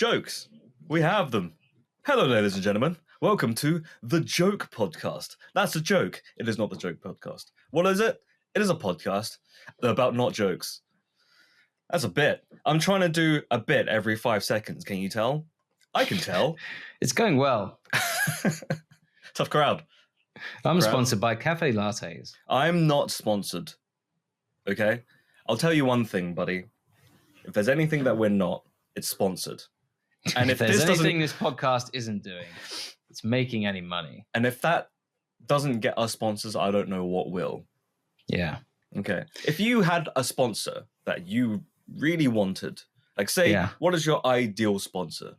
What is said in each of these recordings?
Jokes. We have them. Hello, ladies and gentlemen. Welcome to The Joke Podcast. That's a joke. It is not The Joke Podcast. What is it? It is a podcast about not jokes. That's a bit. I'm trying to do a bit every 5 seconds. Can you tell? I can tell. It's going well. Tough crowd. I'm sponsored by Cafe Lattes. I'm not sponsored. Okay? I'll tell you one thing, buddy. If there's anything that we're not, it's sponsored. And if there's anything this podcast isn't doing, it's making any money. And if that doesn't get us sponsors, I don't know what will. Yeah. Okay. If you had a sponsor that you really wanted, like say, what is your ideal sponsor?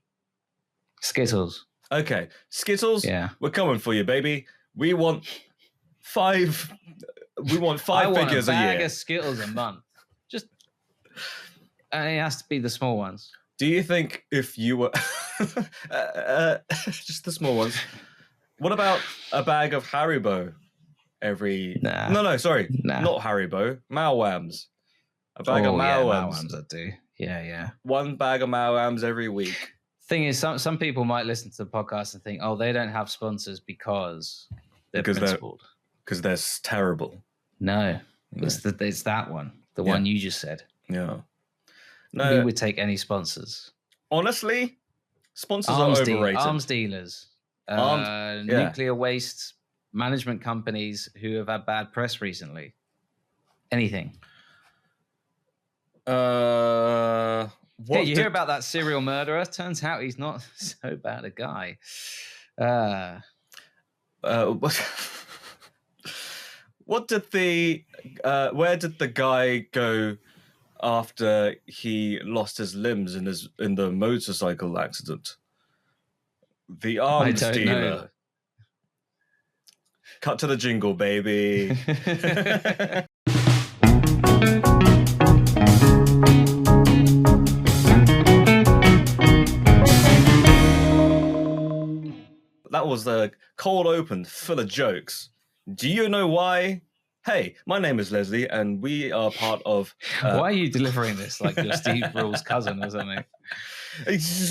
Skittles. Okay. Skittles? Yeah. We're coming for you, baby. We want five figures a year. I want a bag of Skittles a month. Just, it has to be the small ones. Do you think if you were just the small ones? What about a bag of Haribo every? Nah. No, sorry, not Haribo. Malwams. A bag of Malwams. Malwams, I do. Yeah. One bag of Malwams every week. Thing is, some people might listen to the podcast and think, oh, they don't have sponsors because they're principled. Because they're terrible. No, it's that one, the one you just said. Yeah. No, we would take any sponsors. Honestly, sponsors are overrated. Arms dealers, nuclear waste management companies who have had bad press recently. Anything. What you hear about that serial murderer? Turns out he's not so bad a guy. What did the where did the guy go after he lost his limbs in the motorcycle accident? The arms dealer. Cut to the jingle, baby. That was the cold open full of jokes. Do you know why? Hey, my name is Leslie, and we are part of... Why are you delivering this like you're Steve Brill's cousin or something?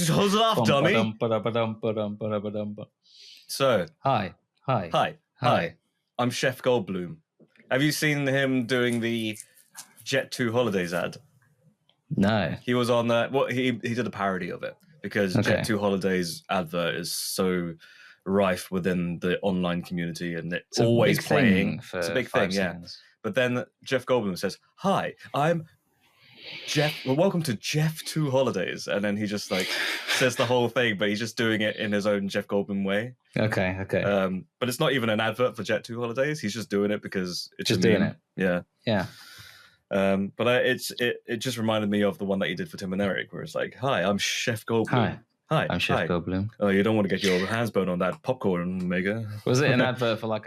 Hold it off, dummy. So... Hi. I'm Chef Goldblum. Have you seen him doing the Jet2 Holidays ad? No. He was on that... Well, he did a parody of it, because Jet2 Holidays advert is so... rife within the online community, and it's always playing. It's a big thing, yeah. But then Jeff Goldblum says, "Hi, I'm Jeff. Well, welcome to Jet2 Holidays," and then he just like says the whole thing, but he's just doing it in his own Jeff Goldblum way. Okay. But it's not even an advert for Jet2 Holidays. He's just doing it because it's just doing it. Yeah. But it just reminded me of the one that he did for Tim and Eric, where it's like, "Hi, I'm Chef Goldblum." Hi, I'm Chef Goldblum. Oh, you don't want to get your hands burned on that popcorn maker. Was it an advert for like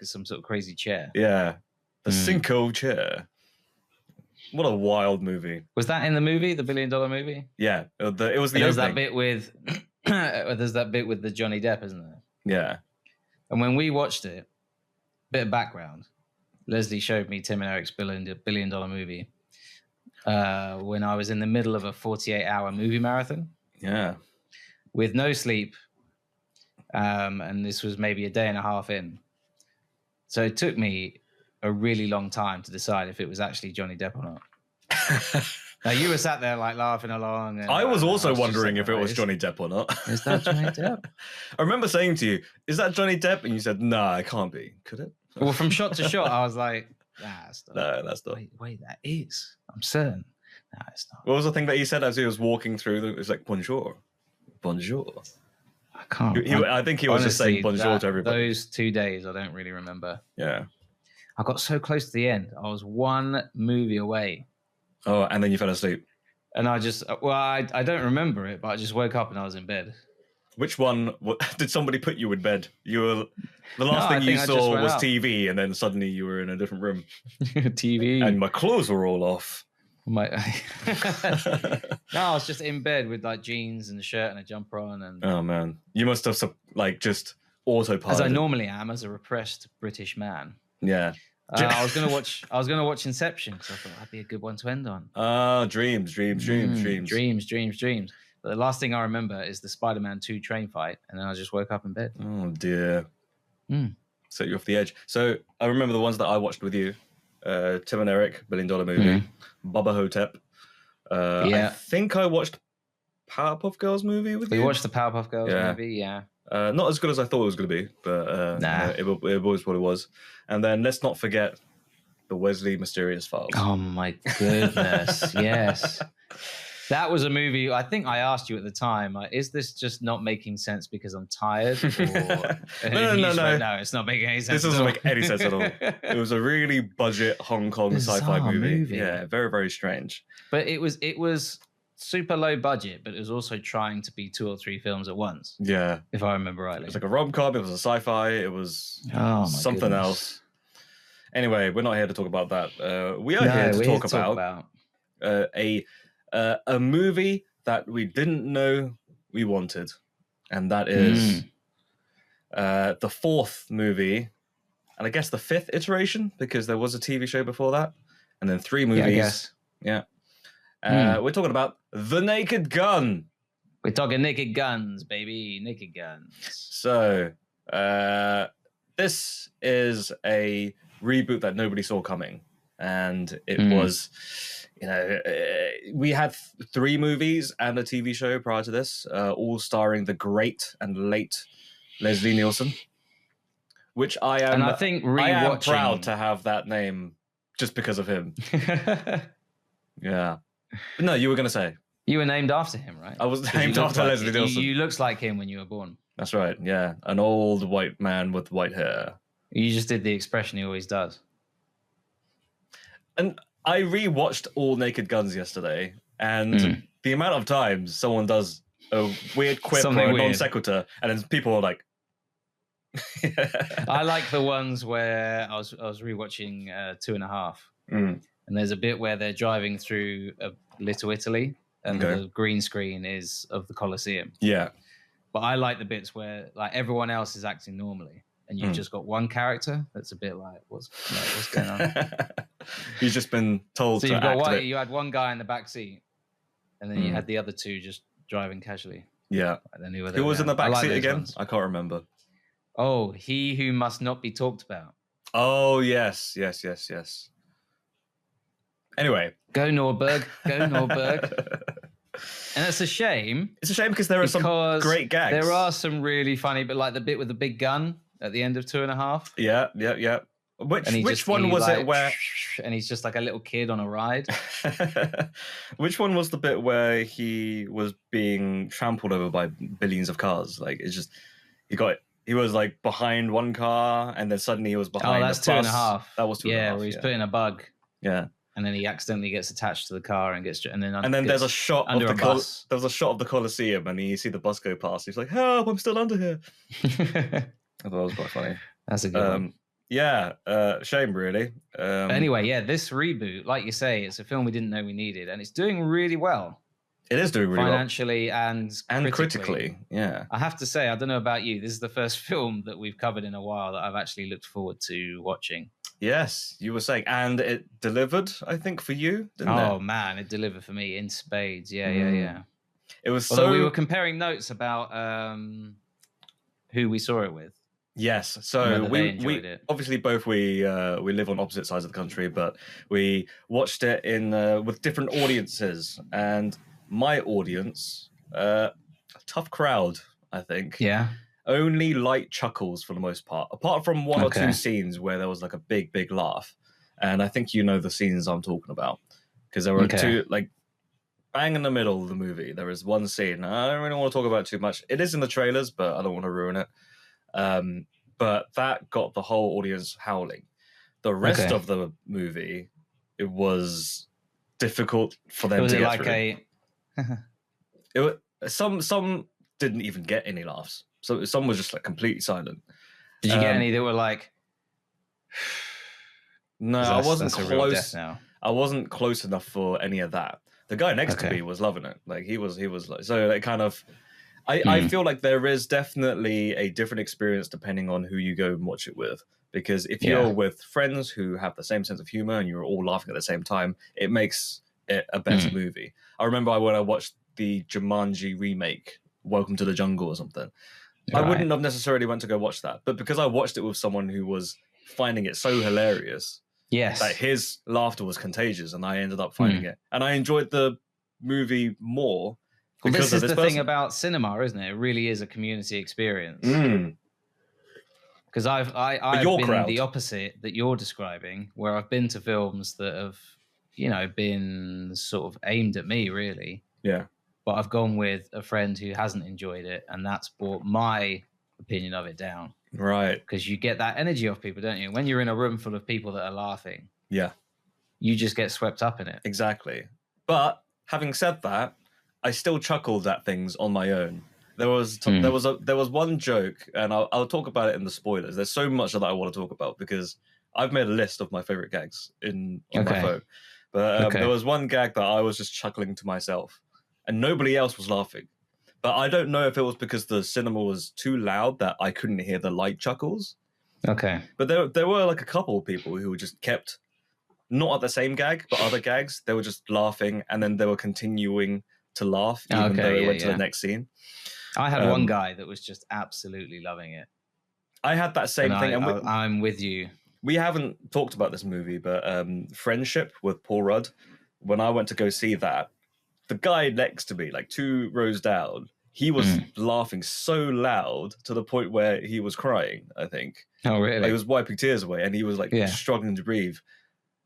some sort of crazy chair? Yeah, the Cinco chair. What a wild movie. Was that in the movie, the $1 billion movie? Yeah, it was the. There's that bit with, there's that bit with the Johnny Depp, isn't there? Yeah. And when we watched it, bit of background. Leslie showed me Tim and Eric's $1 billion movie when I was in the middle of a 48-hour movie marathon. Yeah. With no sleep, and this was maybe a day and a half in. So it took me a really long time to decide if it was actually Johnny Depp or not. Now you were sat there like laughing along. And, I was also wondering if it was Johnny Depp or not. Is that Johnny Depp? I remember saying to you, "Is that Johnny Depp?" And you said, "Nah, it can't be. Could it?" Well, from shot to shot, I was like, "Nah, that's not. No, that's not. Wait, that is. I'm certain. No, it's not." What was the thing that he said as he was walking through? It was like, "Bonjour." I can't. I think he was just saying bonjour to everybody. Those 2 days, I don't really remember. Yeah. I got so close to the end. I was one movie away. Oh, and then you fell asleep. And I don't remember it, but I just woke up and I was in bed. Which one? Did somebody put you in bed? The last thing you saw was TV, and then suddenly you were in a different room. TV. And my clothes were all off. No, I was just in bed with like jeans and a shirt and a jumper on. And oh man, you must have just autopilot. As I normally am, as a repressed British man. Yeah. I was gonna watch Inception because I thought that'd be a good one to end on. Dreams. But But the last thing I remember is the Spider-Man 2 train fight, and then I just woke up in bed. Oh dear. Set you off the edge. So I remember the ones that I watched with you. Tim and Eric, $1 Billion Movie. Bubba Hotep. I think I watched Powerpuff Girls movie with you. We watched the Powerpuff Girls movie, yeah. Not as good as I thought it was going to be, but it was what it was. And then let's not forget the Wesley Mysterious Files. Oh my goodness, yes. That was a movie, I think I asked you at the time, is this just not making sense because I'm tired? Or... No, it's not making any sense. This doesn't make any sense at all. It was a really budget Hong Kong sci-fi movie. Yeah, very, very strange. But it was super low budget, but it was also trying to be 2 or 3 films at once. Yeah. If I remember rightly. It was like a rom-com, it was a sci-fi, it was something else. Anyway, we're not here to talk about that. We are here to talk about a movie that we didn't know we wanted. And that is the 4th movie, and I guess the 5th iteration, because there was a TV show before that. And then 3 movies. Yeah, I guess. Yeah. We're talking about The Naked Gun. We're talking Naked Guns, baby. Naked Guns. So, this is a reboot that nobody saw coming. And it was, we had 3 movies and a TV show prior to this, all starring the great and late Leslie Nielsen, which I am proud to have that name just because of him. Yeah. But no, you were going to say. You were named after him, right? I was named after Leslie Nielsen. You looked like him when you were born. That's right, yeah. An old white man with white hair. You just did the expression he always does. And I re-watched all Naked Guns yesterday, and the amount of times someone does a weird quip or a non sequitur, and then people are like... I like the ones where I was rewatching 2.5. And there's a bit where they're driving through Little Italy, and the green screen is of the Colosseum. Yeah. But I like the bits where like everyone else is acting normally, and you've just got one character that's a bit like, what's going on? He's just been told to act. You had one guy in the back seat, and then you had the other 2 just driving casually. Yeah. Who was in the back seat again? I can't remember. Oh, he who must not be talked about. Oh, yes. Anyway. Go Norberg. And it's a shame. It's a shame because there are some great gags. There are some really funny, but like the bit with the big gun at the end of 2.5. Yeah. Which one was it where... And he's just like a little kid on a ride. Which one was the bit where he was being trampled over by billions of cars? Like, it's just... He was like behind one car, and then suddenly he was behind that's a bus. 2.5. That was 2.5. Yeah, where he's putting a bug. Yeah. And then he accidentally gets attached to the car and then there's a shot of the Colosseum, and you see the bus go past. He's like, "Help! I'm still under here." I thought that was quite funny. That's a good one. Yeah, shame really. Anyway, this reboot, like you say, it's a film we didn't know we needed, and it's doing really well. It is doing really financially well. and critically. Yeah. I have to say, I don't know about you, this is the first film that we've covered in a while that I've actually looked forward to watching. Yes, you were saying, and it delivered, I think, for you, didn't it? Oh man, it delivered for me in spades. Yeah. It was Although we were comparing notes about who we saw it with. Yes, so we obviously both we live on opposite sides of the country, but we watched it in with different audiences, and my audience, a tough crowd, I think. Yeah. Only light chuckles for the most part, apart from one or 2 scenes where there was like a big laugh. And I think you know the scenes I'm talking about, because there were 2, like, bang in the middle of the movie. There is one scene. I don't really want to talk about it too much. It is in the trailers, but I don't want to ruin it. But that got the whole audience howling. The rest of the movie, it was difficult for them to get through. Some didn't even get any laughs. So some was just like completely silent. Did you get any that were like? No, I wasn't close. I wasn't close enough for any of that. The guy next to me was loving it. Like he was like, so it kind of. I feel like there is definitely a different experience depending on who you go and watch it with. Because if you're with friends who have the same sense of humor and you're all laughing at the same time, it makes it a better movie. I remember when I watched the Jumanji remake, Welcome to the Jungle or something, Right. I wouldn't have necessarily went to go watch that. But because I watched it with someone who was finding it so hilarious, that his laughter was contagious, and I ended up finding it. And I enjoyed the movie more. Well, this is the thing about cinema, isn't it? It really is a community experience. Because I've been the opposite that you're describing, where I've been to films that have, been sort of aimed at me, really. Yeah. But I've gone with a friend who hasn't enjoyed it, and that's brought my opinion of it down. Right. Because you get that energy off people, don't you? When you're in a room full of people that are laughing, you just get swept up in it. Exactly. But having said that, I still chuckled at things on my own. There was one joke, and I'll talk about it in the spoilers. There's so much that I want to talk about because I've made a list of my favorite gags on my phone. But there was one gag that I was just chuckling to myself, and nobody else was laughing. But I don't know if it was because the cinema was too loud that I couldn't hear the light chuckles. Okay. But there were like a couple of people who just kept, not at the same gag, but other gags. They were just laughing, and then they were continuing to laugh even though it went to the next scene. I had one guy that was just absolutely loving it. I had that same thing. I'm with you. We haven't talked about this movie, but Friendship with Paul Rudd, when I went to go see that, the guy next to me, like 2 rows down, he was laughing so loud to the point where he was crying, I think. Oh, really? He was wiping tears away, and he was like struggling to breathe.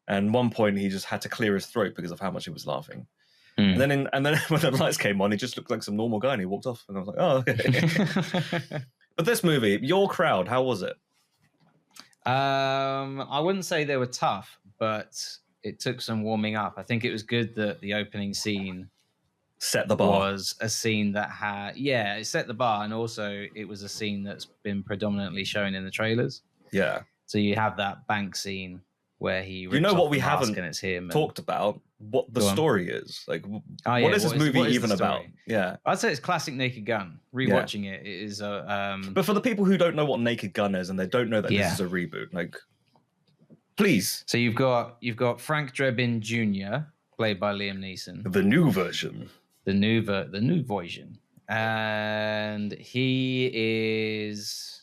And at one point, he just had to clear his throat because of how much he was laughing. And then when the lights came on, he just looked like some normal guy, and he walked off. And I was like, oh, okay. But this movie, your crowd, how was it? I wouldn't say they were tough, but it took some warming up. I think it was good that the opening scene set the bar. Was a scene that had, it set the bar, and also it was a scene that's been predominantly shown in the trailers. Yeah. So you have that bank scene where he rips what off we the mask haven't and it's him talked about? What the story is. Like, what is this movie even about? Yeah. I'd say it's classic Naked Gun. Rewatching it is a... But for the people who don't know what Naked Gun is, and they don't know that this is a reboot, like, please. So you've got Frank Drebin Jr., played by Liam Neeson. The new version. The new version. And he is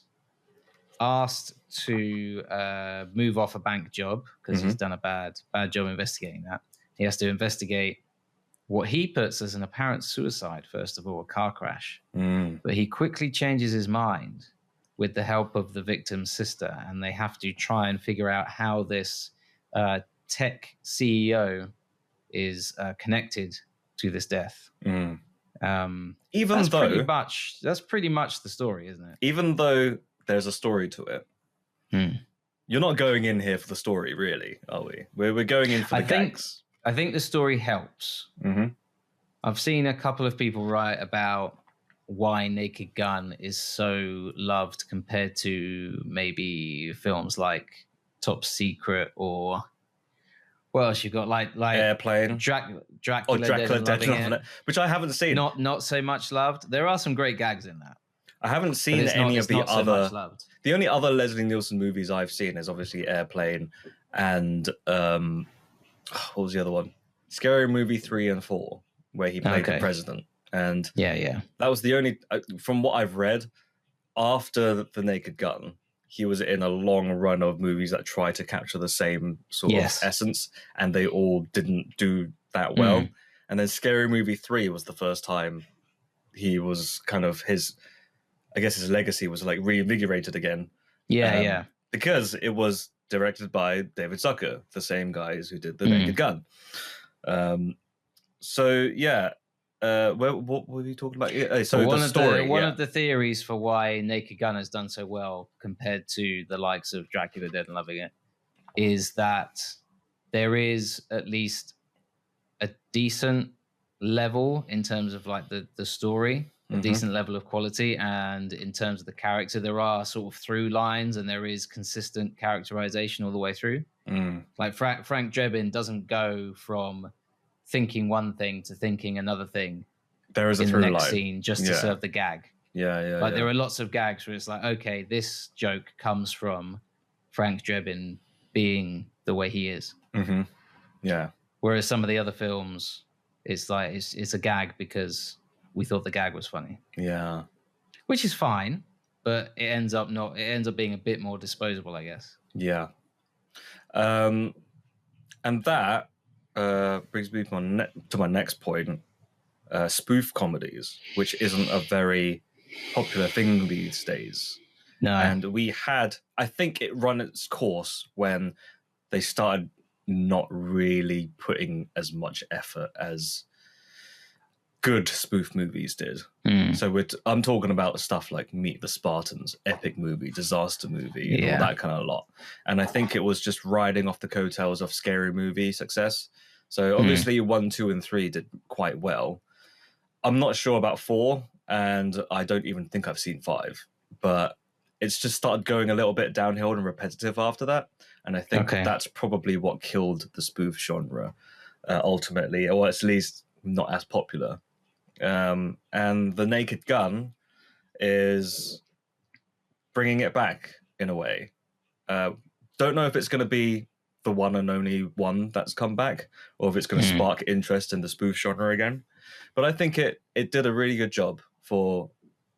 asked to move off a bank job because he's done a bad job investigating that. He has to investigate what he puts as an apparent suicide, first of all, a car crash. But he quickly changes his mind with the help of the victim's sister, and they have to try and figure out how this tech CEO is connected to this death. That's pretty much the story, isn't it? Even though there's a story to it, you're not going in here for the story, really, are we? We're going in for the gags. I think the story helps. I've seen a couple of people write about why Naked Gun is so loved compared to maybe films like Top Secret or what else you've got, like Airplane, Dracula Dead and It, which I haven't seen. Not so much loved. There are some great gags in that. I haven't seen any of the other. So the only other Leslie Nielsen movies I've seen is obviously Airplane and what was the other one? Scary Movie 3 and 4, where he played the president. And that was the only, from what I've read, after The Naked Gun, he was in a long run of movies that try to capture the same sort of essence, and they all didn't do that well. And then Scary Movie 3 was the first time he was kind of his legacy was like reinvigorated again. Because it was directed by David Zucker, the same guys who did The Naked Gun. What were we talking about? One of the theories for why Naked Gun has done so well compared to the likes of Dracula Dead and Loving It is that there is at least a decent level in terms of like the story, a decent level of quality, and in terms of the character, there are sort of through lines and there is consistent characterization all the way through. Like Frank Drebin doesn't go from thinking one thing to thinking another thing. There is a through line. In the next scene just to serve the gag. There are lots of gags where it's like, okay, this joke comes from Frank Drebin being the way he is. Yeah. Whereas some of the other films, It's like it's a gag because we thought the gag was funny. Yeah, which is fine, but it ends up being a bit more disposable, I guess. Yeah, and that brings me to my next point: spoof comedies, which isn't a very popular thing these days. No, and I think it run its course when they started not really putting as much effort as good spoof movies did. So I'm talking about stuff like Meet the Spartans, epic movie, disaster movie, and all that kind of lot. And I think it was just riding off the coattails of Scary Movie success. So obviously 1, 2, and 3 did quite well. I'm not sure about 4, and I don't even think I've seen 5. But it's just started going a little bit downhill and repetitive after that. And I think that's probably what killed the spoof genre ultimately, or at least not as popular. And The Naked Gun is bringing it back in a way. Don't know if it's going to be the one and only one that's come back, or if it's going to spark interest in the spoof genre again. But I think it did a really good job for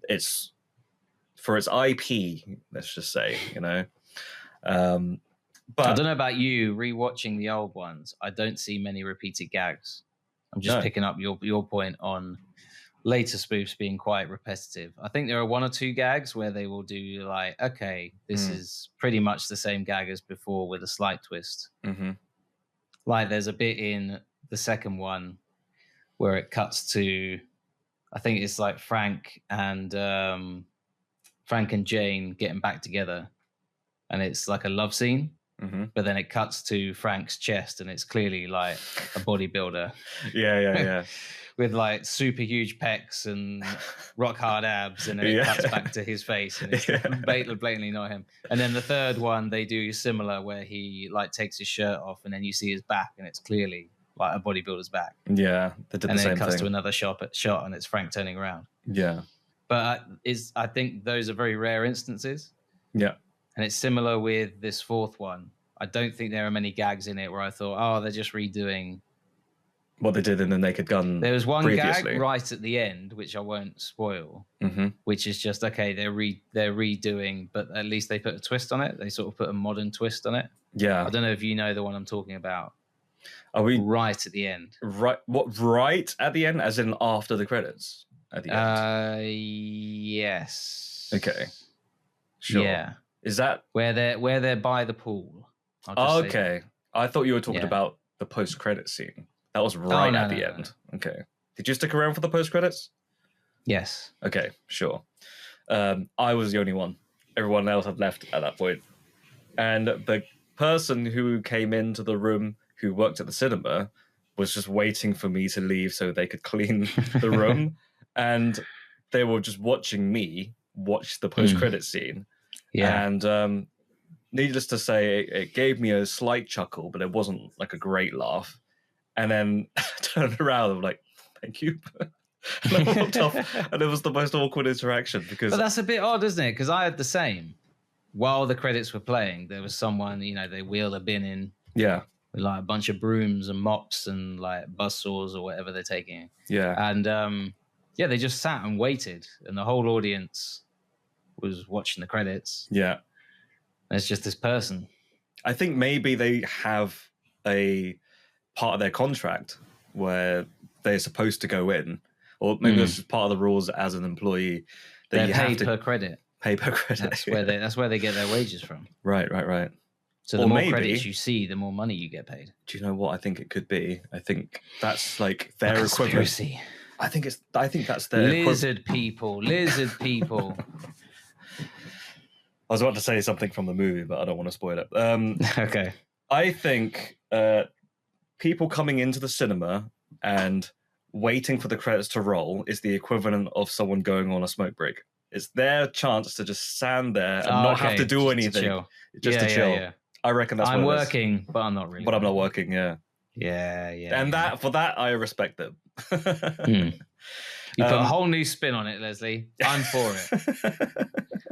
its IP. Let's just say, But I don't know about you. Rewatching the old ones, I don't see many repeated gags. I'm just picking up your point on later spoofs being quite repetitive. I think there are 1 or 2 gags where they will do like, okay, this is pretty much the same gag as before with a slight twist. Mm-hmm. Like there's a bit in the second one where it cuts to, I think it's like Frank and Jane getting back together, and it's like a love scene. But then it cuts to Frank's chest, and it's clearly like a bodybuilder. Yeah. With like super huge pecs and rock hard abs, and then it cuts back to his face, and it's blatantly not him. And then the third one, they do similar, where he like takes his shirt off, and then you see his back, and it's clearly like a bodybuilder's back. Yeah, they did the same thing. And then it cuts to another shot, and it's Frank turning around. Yeah, but I think those are very rare instances. Yeah. And it's similar with this fourth one. I don't think there are many gags in it where I thought, oh, they're just redoing what they did in The Naked Gun. There was one previously. gag right at the end, which I won't spoil, which is just, okay, they're redoing, but at least they put a twist on it. They sort of put a modern twist on it. Yeah. I don't know if you know the one I'm talking about. Are we right at the end? Right. What? Right at the end, as in after the credits? At the end. Yes. Okay. Sure. Yeah. Is that where they're by the pool? Okay. I thought you were talking about the post-credit scene. That was right at the end. No. Okay. Did you stick around for the post-credits? Yes. Okay. Sure. I was the only one. Everyone else had left at that point, and the person who came into the room who worked at the cinema was just waiting for me to leave so they could clean the room. And they were just watching me watch the post-credit scene. Yeah. And needless to say, it gave me a slight chuckle, but it wasn't like a great laugh. And then I turned around and I'm like, thank you. And I walked off, and it was the most awkward interaction because... But that's a bit odd, isn't it? Because I had the same. While the credits were playing, there was someone, they wheel a bin in. Yeah. With like a bunch of brooms and mops and like buzzsaws or whatever they're taking. Yeah. And they just sat and waited, and the whole audience was watching the credits. Yeah. And it's just this person. I think maybe they have a part of their contract where they're supposed to go in, or maybe that's just part of the rules as an employee. That they're you paid have to per credit. Pay per credit. That's where they get their wages from. Right. So the more credits you see, the more money you get paid. Do you know what I think it could be? I think that's like their equivalent. I think that's their lizard people. Lizard people. I was about to say something from the movie, but I don't want to spoil it. Okay. I think people coming into the cinema and waiting for the credits to roll is the equivalent of someone going on a smoke break. It's their chance to just stand there and not have to do anything. Just to chill. Yeah. I reckon that's what I'm working, but I'm not really. But I'm not working, yeah. Yeah. And for that, I respect them. You put a whole new spin on it, Leslie. I'm for it.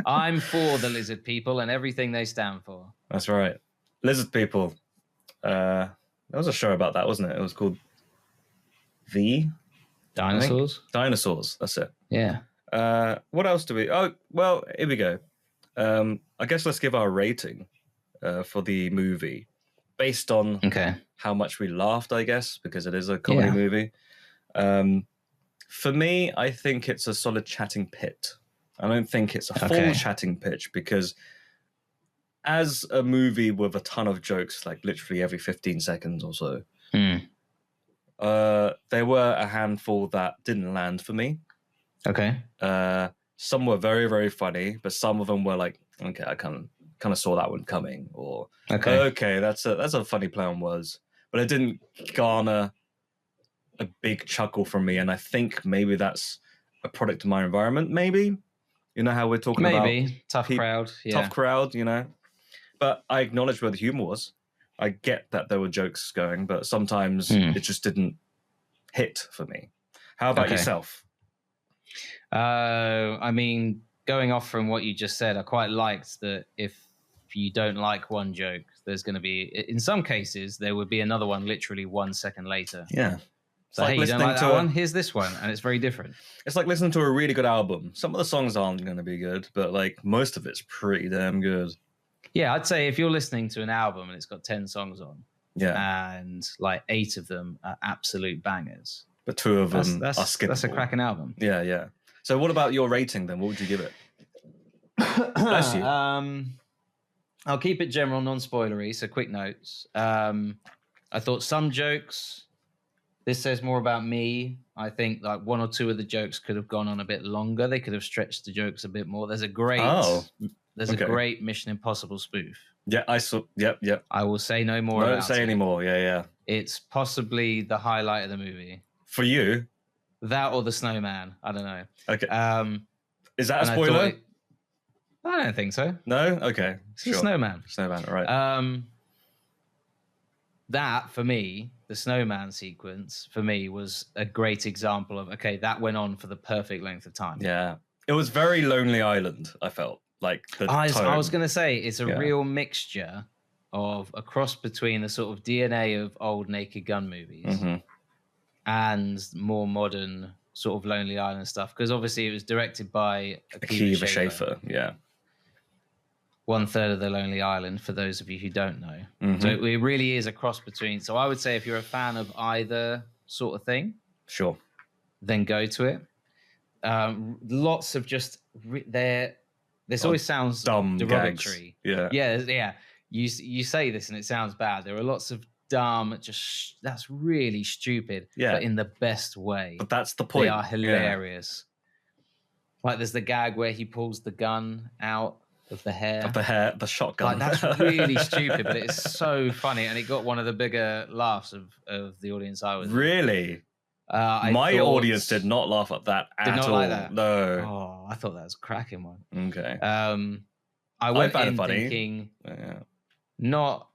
I'm for the lizard people and everything they stand for. That's right. Lizard people. There was a show about that, wasn't it? It was called The Dinosaurs. Dinosaurs. That's it. Yeah. What else do we? Oh, well, here we go. I guess let's give our rating for the movie based on how much we laughed, I guess, because it is a comedy movie. For me, I think it's a solid chatting pit. I don't think it's a full chatting pitch, because as a movie with a ton of jokes, like literally every 15 seconds or so, there were a handful that didn't land for me. Okay. Some were very, very funny, but some of them were like, okay, I kind of saw that one coming, or okay, that's a funny play on words, but it didn't garner a big chuckle from me. And I think maybe that's a product of my environment. Maybe, you know how we're talking about tough crowd, you know. But I acknowledge where the humor was. I get that there were jokes going, but sometimes it just didn't hit for me. How about yourself? I mean, going off from what you just said, I quite liked that if you don't like one joke, there's going to be, in some cases, there would be another one literally 1 second later. Yeah. So, hey, you don't like that one? Here's this one. And it's very different. It's like listening to a really good album. Some of the songs aren't going to be good, but like most of it's pretty damn good. Yeah, I'd say if you're listening to an album and it's got 10 songs on, and like 8 of them are absolute bangers, but 2 of them are skippable. That's a cracking album. Yeah, yeah. So what about your rating then? What would you give it? Bless you. I'll keep it general, non-spoilery, so quick notes. I thought some jokes, this says more about me. I think like 1 or 2 of the jokes could have gone on a bit longer. They could have stretched the jokes a bit more. There's a great Mission Impossible spoof. Yeah, I saw. Yep. I will say no more about it. Don't say any more. Yeah. It's possibly the highlight of the movie. For you? That or the snowman. I don't know. Okay. Is that a spoiler? I don't think so. No? Okay. It's a snowman. Snowman, all right. That, for me, the snowman sequence, for me, was a great example of, okay, that went on for the perfect length of time. Yeah. It was very Lonely Island, I felt. Like I was going to say, it's a real mixture of a cross between the sort of DNA of old Naked Gun movies and more modern sort of Lonely Island stuff. Because obviously it was directed by a.k.a. Schaefer. Yeah. 1/3 of the Lonely Island, for those of you who don't know. So it really is a cross between. So I would say if you're a fan of either sort of thing, sure, then go to it. Lots of just this always sounds dumb derogatory. Gags. Yeah. You say this and it sounds bad. There are lots of dumb, that's really stupid, but in the best way. But that's the point. They are hilarious. Like there's the gag where he pulls the gun out of the hair, the shotgun. Like that's really stupid, but it's so funny, and it got one of the bigger laughs of the audience I was. Really? My audience did not laugh at that at all. Did not like that? No. Oh, I thought that was a cracking one. Okay. I went in thinking, not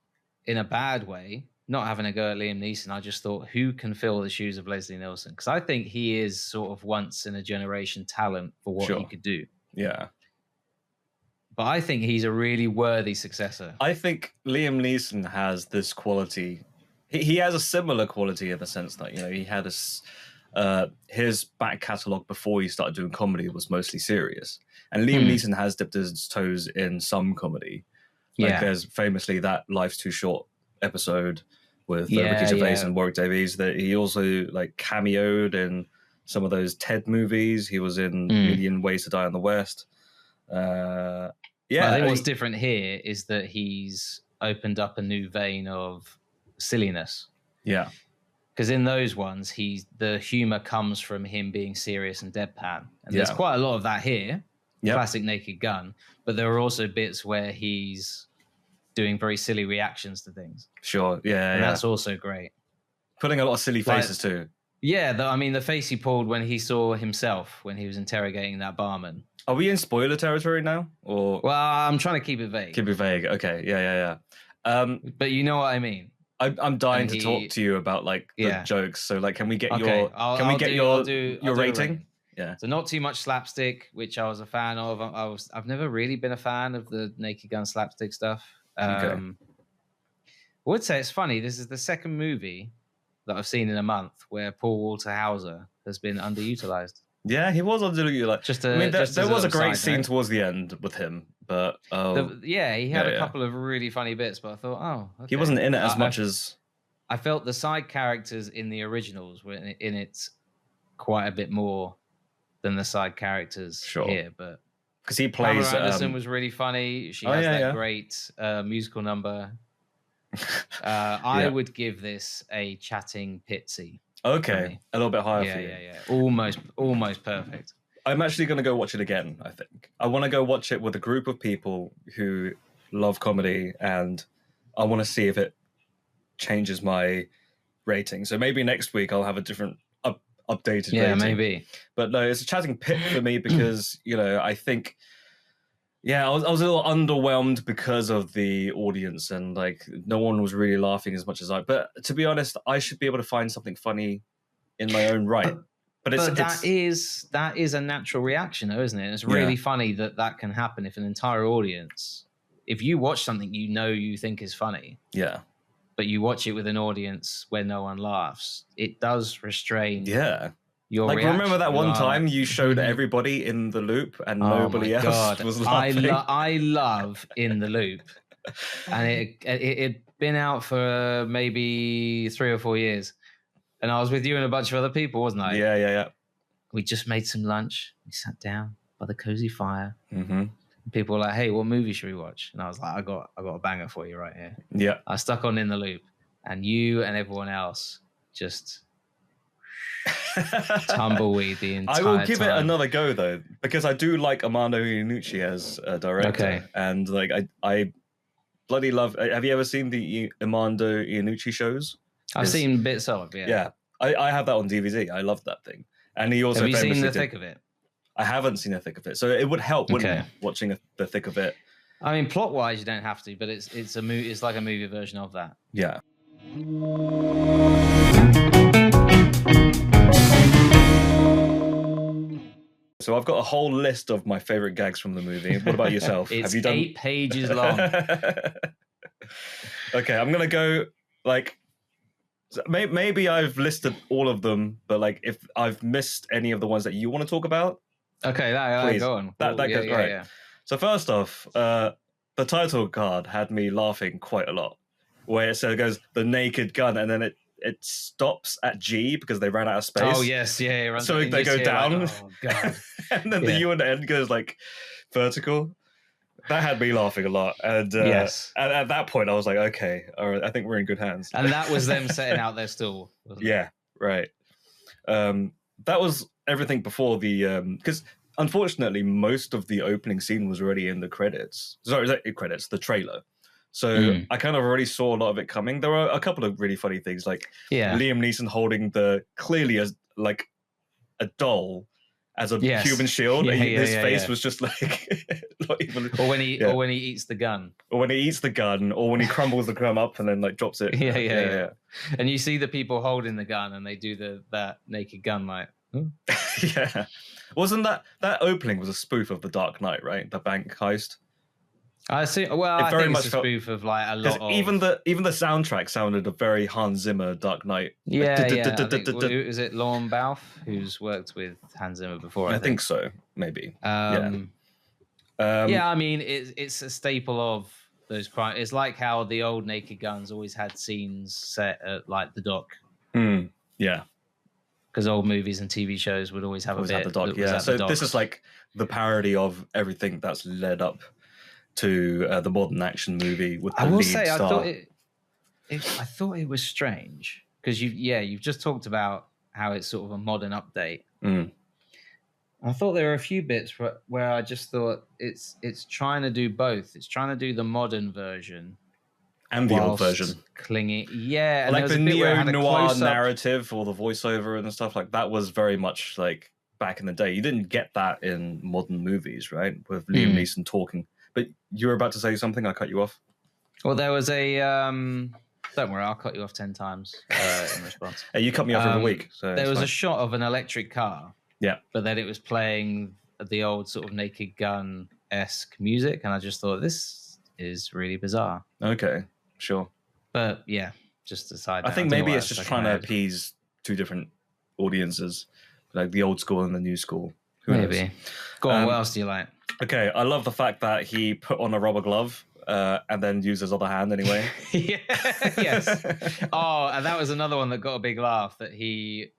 in a bad way, not having a go at Liam Neeson. I just thought, who can fill the shoes of Leslie Nielsen? Because I think he is sort of once in a generation talent for what he could do. Yeah. But I think he's a really worthy successor. I think Liam Neeson has this quality. He has a similar quality in the sense that, he had his back catalogue before he started doing comedy was mostly serious. And Liam Neeson has dipped his toes in some comedy. Like there's famously that Life's Too Short episode with Ricky Gervais and Warwick Davies, that he also like cameoed in some of those TED movies. He was in Million Ways to Die in the West. I think what's different here is that he's opened up a new vein of silliness. Yeah. Because in those ones, the humor comes from him being serious and deadpan. And there's quite a lot of that here. Classic Naked Gun. But there are also bits where he's doing very silly reactions to things. Sure. Yeah. And that's also great. Putting a lot of silly faces too. Yeah. The face he pulled when he saw himself when he was interrogating that barman. Are we in spoiler territory now? Or well, I'm trying to keep it vague. Keep it vague. Okay. Yeah. But you know what I mean. I'm dying to talk to you about like the jokes. So like, can we get your rating? Yeah. So not too much slapstick, which I was a fan of. I've never really been a fan of the Naked Gun slapstick stuff. I would say it's funny. This is the second movie that I've seen in a month where Paul Walter Hauser has been underutilized. Yeah, he was underutilized. There was a great scene towards the end with him, but he had a couple of really funny bits, but I thought, okay. He wasn't in it as much as... I felt the side characters in the originals were in it quite a bit more than the side characters here, but because he plays... Pamela Anderson was really funny. She has that great musical number. I would give this a chatting Pitsy. Okay, a little bit higher for you. Yeah. Almost perfect. I'm actually going to go watch it again, I think. I want to go watch it with a group of people who love comedy, and I want to see if it changes my rating. So maybe next week I'll have a different updated rating. Yeah, maybe. But no, it's a chatting pit for me because, I think... Yeah, I was a little underwhelmed because of the audience, and like no one was really laughing as much as I. But to be honest, I should be able to find something funny in my own right. But that is a natural reaction, though, isn't it? It's really funny that can happen if an entire audience, if you watch something you think is funny, but you watch it with an audience where no one laughs, it does restrain. Yeah. Like, remember that one time you showed everybody In the Loop and nobody else was laughing? I love In the Loop. And it'd been out for maybe 3 or 4 years. And I was with you and a bunch of other people, wasn't I? Yeah. We just made some lunch. We sat down by the cozy fire. Mm-hmm. People were like, hey, what movie should we watch? And I was like, I got a banger for you right here. Yeah. I stuck on In the Loop. And you and everyone else just... tumbleweed the entire time. I will give it another go though, because I do like Armando Iannucci as a director, and like I bloody love. Have you ever seen the Armando Iannucci shows? I've seen bits of it. Yeah, I have that on DVD. I love that thing, and he also. Have you seen The Thick of It? I haven't seen The Thick of It, so it would help, wouldn't it? Watching The Thick of It. I mean, plot wise, you don't have to, but it's a movie. It's like a movie version of that. Yeah. So I've got a whole list of my favorite gags from the movie. What about yourself? Have you done 8 pages long? Okay, I'm gonna go like maybe I've listed all of them, but like if I've missed any of the ones that you want to talk about, okay, please. Go on. That goes great. Yeah. So first off, the title card had me laughing quite a lot, where it goes the naked gun, and then it stops at G because they ran out of space. Oh yes, yeah. So they go down, like, oh god, and then the U and N goes like vertical. That had me laughing a lot, and yes. At that point I was like, okay, all right, I think we're in good hands. And that was them setting out their stall. Yeah, right. That was everything before the because unfortunately most of the opening scene was already in the credits. Sorry, the trailer. So I kind of already saw a lot of it coming. There were a couple of really funny things, like Liam Neeson holding clearly as like a doll as a human shield. His face was just like not even. Or when he eats the gun. Or when he eats the gun, or when he crumbles the gun up and then like drops it. Yeah. And you see the people holding the gun, and they do that naked gun like. Yeah, wasn't that opening was a spoof of The Dark Knight, right? The bank heist. I see. Well, I think it's a spoof of like a lot of... even the soundtrack sounded a very Hans Zimmer Dark Knight. Yeah. Is it Lorne Balfe who's worked with Hans Zimmer before? I think so, maybe. I mean, it's a staple of those crime. It's like how the old Naked Guns always had scenes set at like the dock. Yeah. Because old movies and TV shows would always have a bit. At the dock, yeah. So this is like the parody of everything that's led up to the modern action movie with the lead star. I thought it was strange because you've just talked about how it's sort of a modern update. I thought there were a few bits where I just thought it's trying to do both. It's trying to do the modern version and the old version, clinging. Yeah, like the neo-noir narrative or the voiceover and stuff like that was very much like back in the day. You didn't get that in modern movies, right? With Liam Neeson talking. But you were about to say something. I cut you off. Well, there was a... don't worry, I'll cut you off 10 times in response. Hey, you cut me off every week. So there was a shot of an electric car. Yeah. But then it was playing the old sort of Naked Gun-esque music. And I just thought, this is really bizarre. Okay, sure. But yeah. just a side. I think maybe it's just trying to appease two different audiences, like the old school and the new school. Who knows? Go on. What else do you like? Okay, I love the fact that he put on a rubber glove and then used his other hand anyway. Yes. Oh, and that was another one that got a big laugh. That he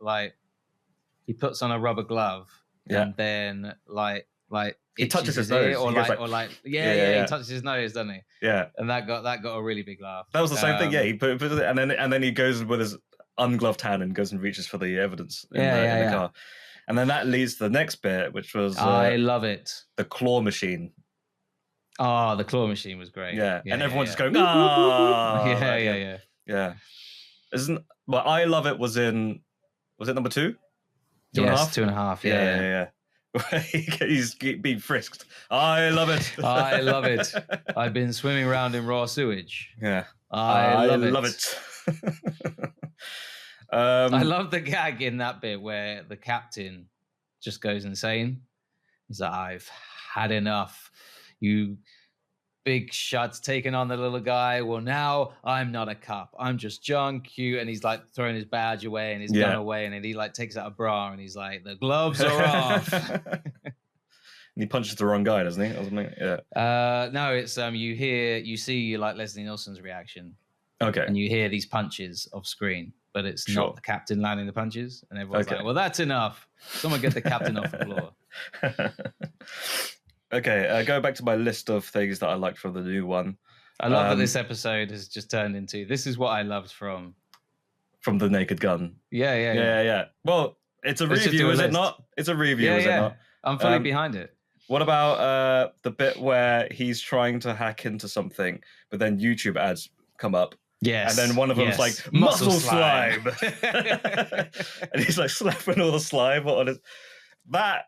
puts on a rubber glove and then he touches his nose, he touches his nose, doesn't he? Yeah, and that got a really big laugh. That was the same thing. Yeah, he put it, and then he goes with his ungloved hand and goes and reaches for the evidence in the car. And then that leads to the next bit, which was I love it. The claw machine. Oh, the claw machine was great. Yeah, and everyone's just going, ah. Yeah. But I Love It was it number 2? 2.5? 2.5, yeah. He's being frisked. I love it. I love it. I've been swimming around in raw sewage. Yeah. I love it. I love the gag in that bit where the captain just goes insane. He's like, I've had enough. You big shots taking on the little guy. Well, now I'm not a cop. I'm just junk. And he's like throwing his badge away and his gun away. And then he like takes out a bra and he's like, the gloves are off. And he punches the wrong guy, doesn't he? Or something? Yeah. No, it's you see like Leslie Nielsen's reaction. Okay. And you hear these punches off screen, but it's not the captain landing the punches. And everyone's like, well, that's enough. Someone get the captain off the floor. Okay, going back to my list of things that I liked from the new one. I love that this episode has just turned into, this is what I loved from the Naked Gun. Yeah. Well, it's a review, is it not? It's a review, is it not? I'm fully behind it. What about the bit where he's trying to hack into something, but then YouTube ads come up? Yes. And then one of them's like, muscle slime. And he's like slapping all the slime on his... That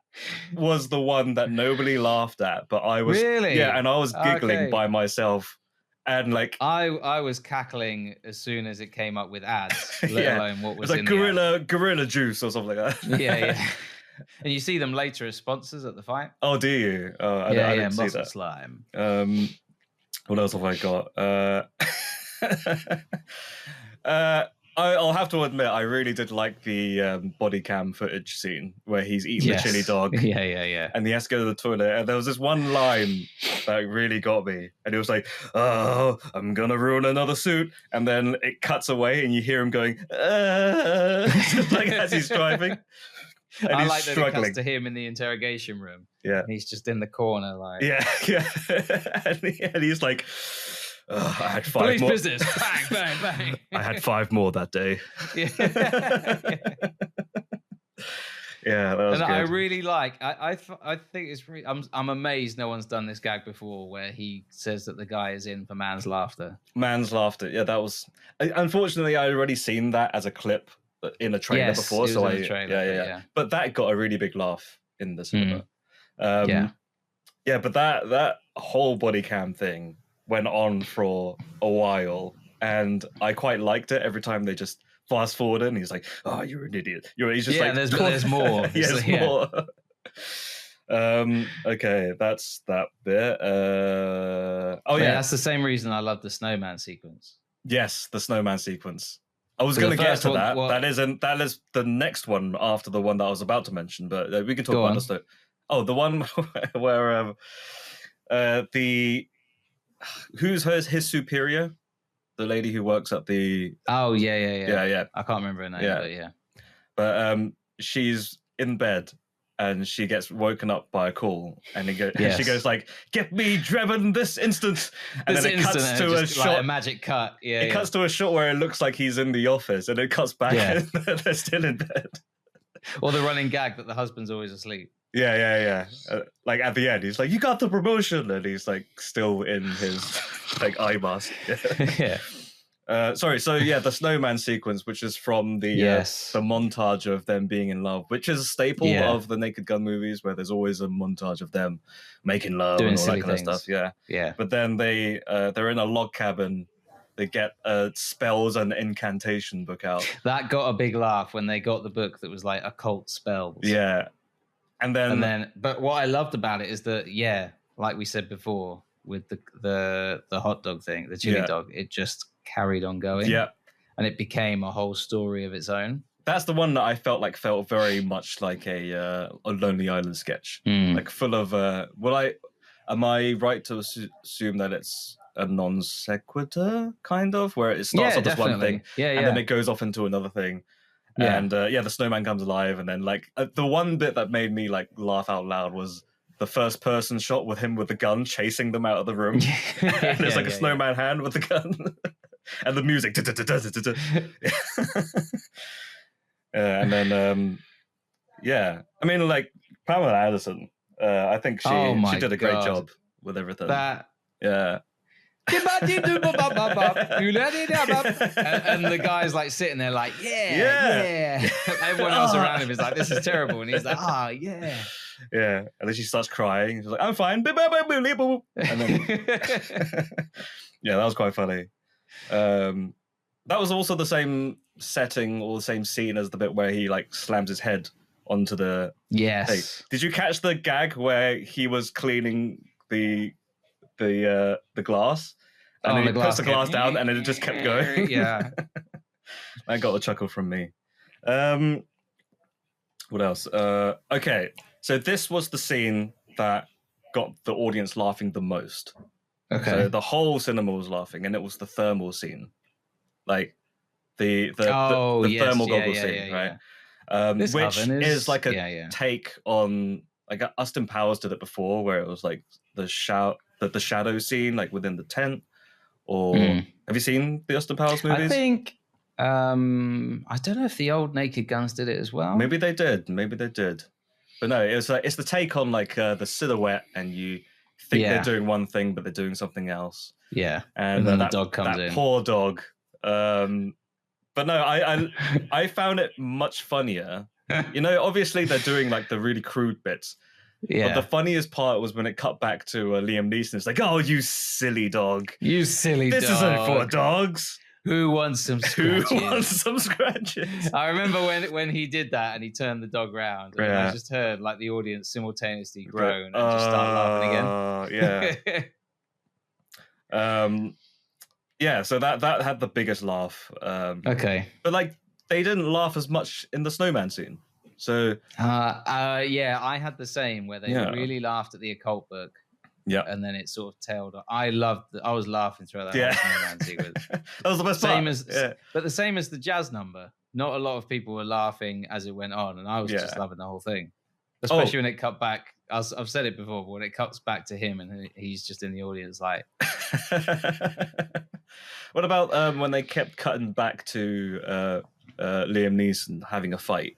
was the one that nobody laughed at, but I was... Really? Yeah, and I was giggling by myself. And like... I was cackling as soon as it came up with ads, let alone what was like gorilla juice or something like that. Yeah. And you see them later as sponsors at the fight. Oh, do you? Oh, I didn't see muscle that. slime. What else have I got? I'll have to admit, I really did like the body cam footage scene where he's eating the chili dog. Yeah. And he has to go to the toilet. And there was this one line that really got me. And it was like, oh, I'm going to ruin another suit. And then it cuts away and you hear him going, like as he's driving. And I he's like struggling. that it cuts to him in the interrogation room. Yeah. And he's just in the corner like... Yeah. And he's like... I had 5 Police more. business. Bang, bang, bang. I had 5 more that day. Yeah, that was good. I really like. I think it's really. I'm amazed no one's done this gag before, where he says that the guy is in for man's laughter. Man's laughter. Yeah, that was. Unfortunately, I'd already seen that as a clip in a trailer before. It was in the trailer, yeah. But that got a really big laugh in the cinema. Yeah, but that whole body cam thing went on for a while, and I quite liked it. Every time they just fast forward and he's like, "Oh, you're an idiot." He's just like, "There's more." There's more. Okay, that's that bit. That's the same reason I love the snowman sequence. Yes, the snowman sequence. I was going to get to that. That is the next one after the one that I was about to mention, but we can talk about this. The one where who's his superior? The lady who works at the... Oh, yeah. I can't remember her name, but she's in bed and she gets woken up by a call and she goes like, "Get me Drebin this instant!" And then it cuts to a shot... Like a magic cut. It cuts to a shot where it looks like he's in the office and it cuts back and they're still in bed. Or the running gag that the husband's always asleep. Yeah. Like at the end, he's like, "You got the promotion," and he's like still in his like eye mask. Sorry. So the snowman sequence, which is from the montage of them being in love, which is a staple of the Naked Gun movies, where there's always a montage of them making love doing and all that kind things. of stuff. Yeah. But then they're in a log cabin. They get spells and incantation book out. That got a big laugh when they got the book that was like occult spells. Yeah. And then, but what I loved about it is that, like we said before, with the hot dog thing, the chili dog, it just carried on going. Yeah. and it became a whole story of its own. That's the one that I felt very much like a Lonely Island sketch, like full of. Am I right to assume that it's a non sequitur kind of, where it starts off as one thing, and then it goes off into another thing, and the snowman comes alive, and then like the one bit that made me like laugh out loud was the first person shot with him with the gun chasing them out of the room, and there's like a snowman hand with the gun, and the music. And then, I mean, like Pamela Anderson, I think she did a great job with everything. And the guy's like sitting there, like, yeah. Everyone else around him is like, this is terrible, and he's like, yeah. And then she starts crying. She's like, I'm fine. And then, that was quite funny. That was also the same setting or the same scene as the bit where he like slams his head onto the thing. Did you catch the gag where he was cleaning the glass and then he puts the glass down and it just kept going? Yeah. That got a chuckle from me. What else? Okay, so this was the scene that got the audience laughing the most. Okay. So the whole cinema was laughing, and it was the thermal scene. Like the thermal goggle scene, right? Which is like a take on like Austin Powers did it before, where it was like the shadow scene, like within the tent. Or have you seen the Austin Powers movies? I think I don't know if the old Naked Guns did it as well. Maybe they did. But no, it's the take on like the silhouette, and you think they're doing one thing, but they're doing something else. Yeah, and then the dog comes in. Poor dog. But no, I found it much funnier. You know, obviously they're doing like the really crude bits. Yeah. But the funniest part was when it cut back to Liam Neeson. It's like, oh, you silly dog. You silly dog. This isn't for dogs. Who wants some scratches? I remember when he did that and he turned the dog round, and I just heard like the audience simultaneously groan and just start laughing again. So that had the biggest laugh. Okay. But like they didn't laugh as much in the snowman scene. So I had the same where they really laughed at the occult book. Yeah, and then it sort of tailed off. I was laughing throughout that whole snowman sequence. That was the best part. But the same as the jazz number. Not a lot of people were laughing as it went on, and I was just loving the whole thing. Especially when it cut back. I've said it before, but when it cuts back to him and he's just in the audience, like. What about when they kept cutting back to Liam Neeson having a fight,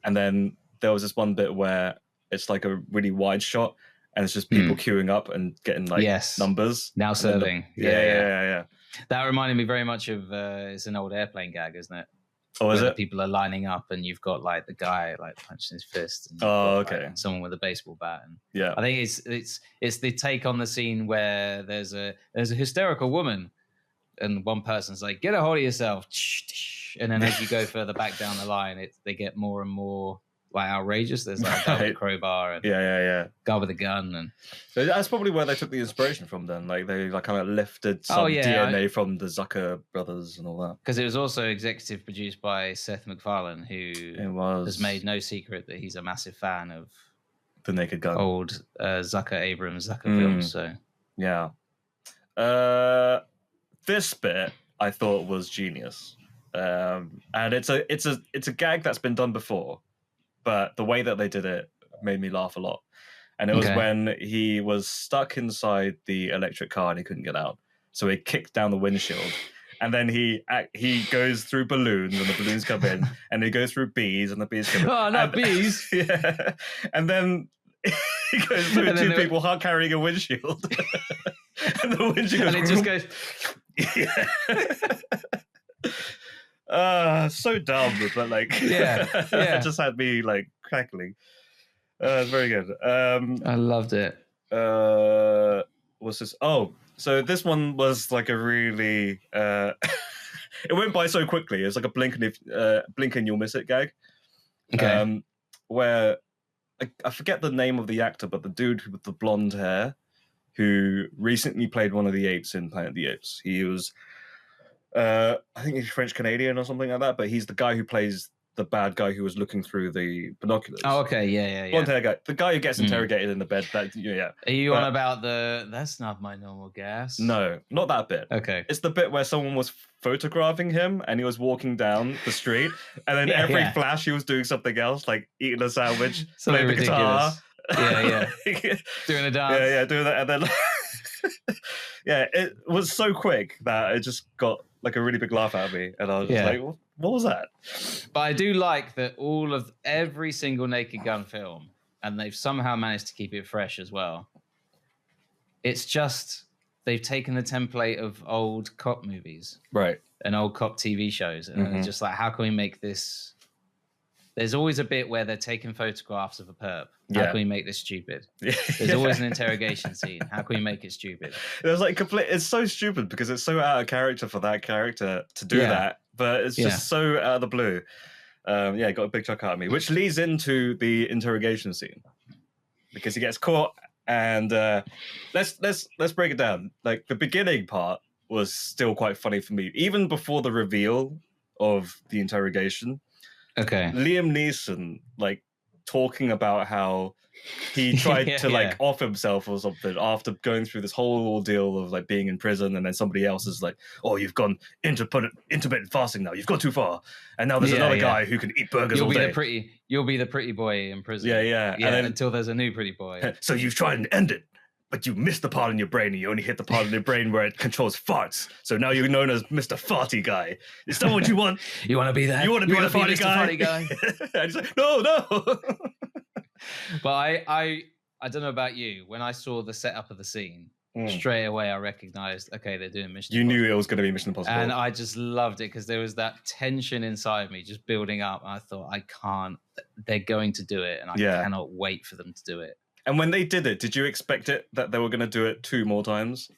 and then there was this one bit where it's like a really wide shot. And it's just people queuing up and getting like numbers. Now serving. Yeah. That reminded me very much of it's an old Airplane gag, isn't it? Oh, is it? People are lining up and you've got like the guy like punching his fist. And okay. Like, someone with a baseball bat. And I think it's the take on the scene where there's a hysterical woman and one person's like, get a hold of yourself. And then as you go further back down the line, they get more and more like outrageous. There's like a guy with a crowbar and guy with a gun, and so that's probably where they took the inspiration from. Then, like they like kind of lifted some DNA from the Zucker brothers and all that. Because it was also executive produced by Seth MacFarlane, who has made no secret that he's a massive fan of the Naked Gun, old Abrams Zucker films. So this bit I thought was genius, and it's a gag that's been done before. But the way that they did it made me laugh a lot. And it was when he was stuck inside the electric car and he couldn't get out. So he kicked down the windshield. And then he goes through balloons and the balloons come in. And he goes through bees and the bees come in. Oh, not bees. Yeah. And then he goes through two people carrying a windshield. And the windshield goes... And it just goes... So dumb, but like, it just had me like crackling. It's very good. I loved it. What's this? Oh, so this one was like a really. It went by so quickly. It's like a blink and you'll miss it gag. Okay. Where I forget the name of the actor, but the dude with the blonde hair, who recently played one of the apes in Planet of the Apes. He was. I think he's French Canadian or something like that. But he's the guy who plays the bad guy who was looking through the binoculars. Oh, okay, yeah. Blonde hair guy, the guy who gets interrogated in the bed. That yeah. Are you on about that's not my normal gas? No, not that bit. Okay, it's the bit where someone was photographing him and he was walking down the street, and then every flash he was doing something else, like eating a sandwich, playing the guitar. Yeah, doing a dance. Doing that, and then it was so quick that it just got like a really big laugh out of me, and I was just like, what was that? But I do like that every single Naked Gun film, and they've somehow managed to keep it fresh as well. It's just they've taken the template of old cop movies, right, and old cop TV shows, and it's just like, how can we make this? There's always a bit where they're taking photographs of a perp. How can we make this stupid? There's always an interrogation scene. How can we make it stupid? It was like it's so stupid because it's so out of character for that character to do that, but it's just so out of the blue. It got a big chuck out of me, which leads into the interrogation scene because he gets caught, and let's break it down. Like the beginning part was still quite funny for me, even before the reveal of the interrogation. Okay. Liam Neeson, like, talking about how he tried to like off himself or something after going through this whole ordeal of like being in prison, and then somebody else is like, "Oh, you've gone intermittent fasting now. You've gone too far, and now there's another guy who can eat burgers all day. You'll be the pretty boy in prison. Yeah. And then, until there's a new pretty boy. So you've tried and end it, but you missed the part in your brain, and you only hit the part in your brain where it controls farts. So now you're known as Mr. Farty Guy. Is that what you want? You want to be that? You want to be the farty guy? And he's like, no. But I don't know about you. When I saw the setup of the scene, straight away I recognized, okay, they're doing Mission Impossible. You knew it was going to be Mission Impossible. And I just loved it because there was that tension inside me just building up. And I thought, they're going to do it. And I cannot wait for them to do it. And when they did it, did you expect it that they were going to do it 2 more times?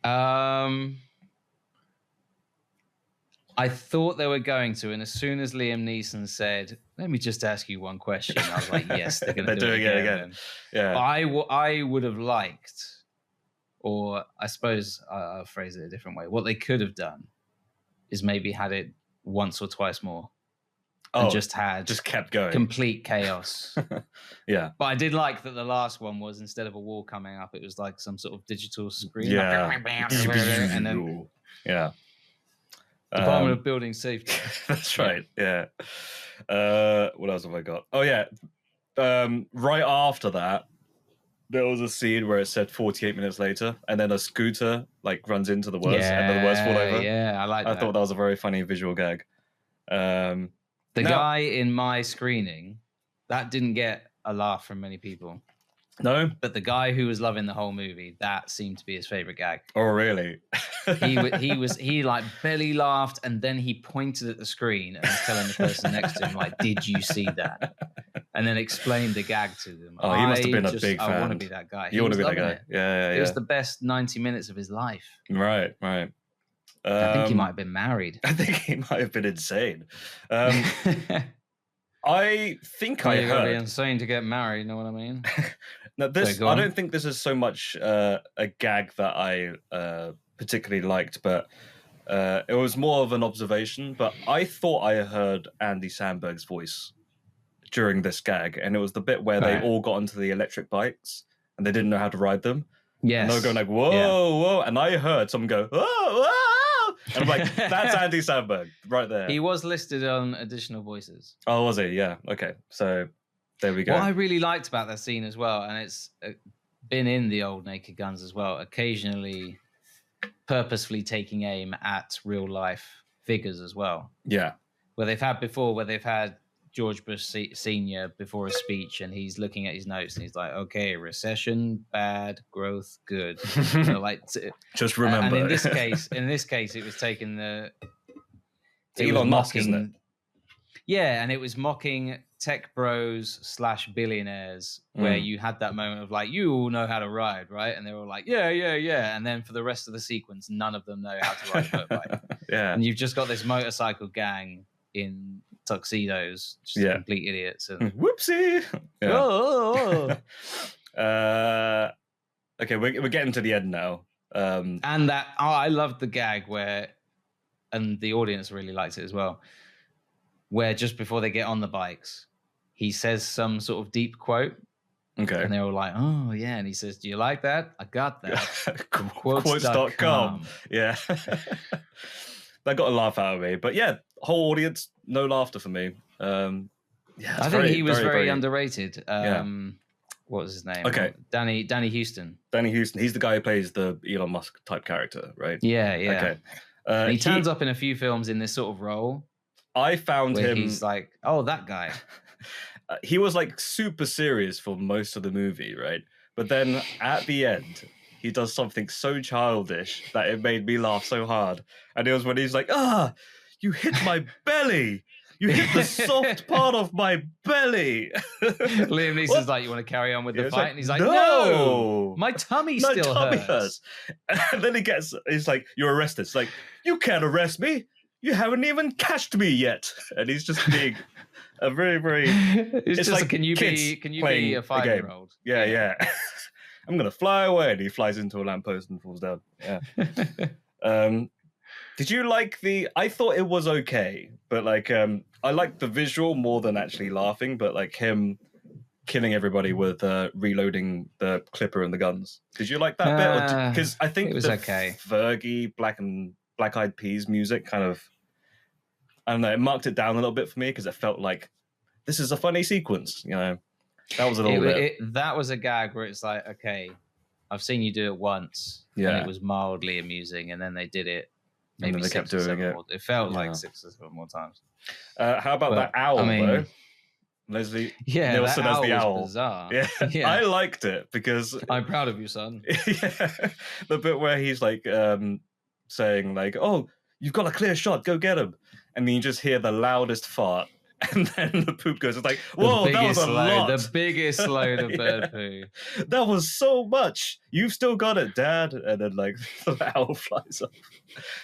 I thought they were going to, and as soon as Liam Neeson said, "Let me just ask you one question," I was like, "Yes, they're going to do it again." Yeah. I would have liked, or I suppose I'll phrase it a different way. What they could have done is maybe had it once or twice more. And just kept going, complete chaos. Yeah, but I did like that the last one was, instead of a wall coming up, it was like some sort of digital screen. And then Department of Building Safety. That's right. Yeah. What else have I got? Oh yeah. Right after that, there was a scene where it said 48 minutes later, and then a scooter like runs into the worst, and then the worst fall over. Yeah, I thought that was a very funny visual gag. The guy in my screening, that didn't get a laugh from many people. No? But the guy who was loving the whole movie, that seemed to be his favorite gag. Oh, really? he like barely laughed, and then he pointed at the screen and was telling the person next to him, like, "Did you see that?" And then explained the gag to them. Oh, he must have been a big fan. I want to be that guy. You want to be that guy? Yeah. It was the best 90 minutes of his life. Right. I think he might have been married. I think he might have been insane. I think I heard. You gotta be insane to get married. You know what I mean? Now, I don't think this is so much a gag that I particularly liked, but it was more of an observation. But I thought I heard Andy Samberg's voice during this gag, and it was the bit where they all got onto the electric bikes and they didn't know how to ride them. Yes. And they were going like, whoa, and I heard someone go, whoa. And I'm like, that's Andy Samberg right there. He was listed on additional voices. Oh, was he? Yeah. Okay. So there we go. What I really liked about that scene as well, and it's been in the old Naked Guns as well, occasionally purposefully taking aim at real life figures as well. Yeah. Where they've had George Bush Sr. before a speech, and he's looking at his notes and he's like, "Okay, recession bad, growth good." So like, just remember. And in this case, it was taking Elon Musk, isn't it? Yeah, and it was mocking tech bros / billionaires, where you had that moment of like, you all know how to ride, right? And they were like, yeah. And then for the rest of the sequence, none of them know how to ride a motorbike. Yeah. And you've just got this motorcycle gang in tuxedos, just complete idiots. And whoopsie. Yeah. Oh. Okay, we're getting to the end now. And that I loved the gag where and the audience really liked it as well, where just before they get on the bikes, he says some sort of deep quote. Okay. And they were like, oh, yeah. And he says, do you like that? I got that. Quotes.com. Yeah. That got a laugh out of me. But yeah, whole audience, no laughter for me. Yeah, I think he was very underrated. What was his name? Okay. Danny Houston. Danny Houston. He's the guy who plays the Elon Musk type character, right? Yeah. Okay. He turns up in a few films in this sort of role. I found him. He's like, oh, that guy. He was like super serious for most of the movie, right? But then at the end, he does something so childish that it made me laugh so hard. And it was when he's like, you hit my belly. You hit the soft part of my belly. Liam Neeson's like, you want to carry on with the fight? And he's like, no, my tummy still hurts. And then he's like, you're arrested. It's like, you can't arrest me. You haven't even catched me yet. And he's just being a very, very... It's just like, can you be a 5-year-old? Yeah. I'm going to fly away. And he flies into a lamppost and falls down. Yeah. Did you like I thought it was okay, but like, I liked the visual more than actually laughing, but like him killing everybody with reloading the clipper and the guns. Did you like that bit? Because I think it was okay. Fergie, Black Eyed Peas music kind of, I don't know, it marked it down a little bit for me because it felt like this is a funny sequence, you know. That was a little bit. That was a gag where it's like, okay, I've seen you do it once, and it was mildly amusing, and then they did it. Maybe they kept doing it. It felt like 6 or 7 more times. How about that owl, though? Leslie Nielsen as the owl. Bizarre. Yeah. I liked it because I'm proud of you, son. The bit where he's like saying like, "Oh, you've got a clear shot, go get him," and then you just hear the loudest fart, and then the poop goes. It's like, whoa, that was a lot. The biggest load of bird poo. That was so much. You've still got it, Dad. And then like the owl flies off.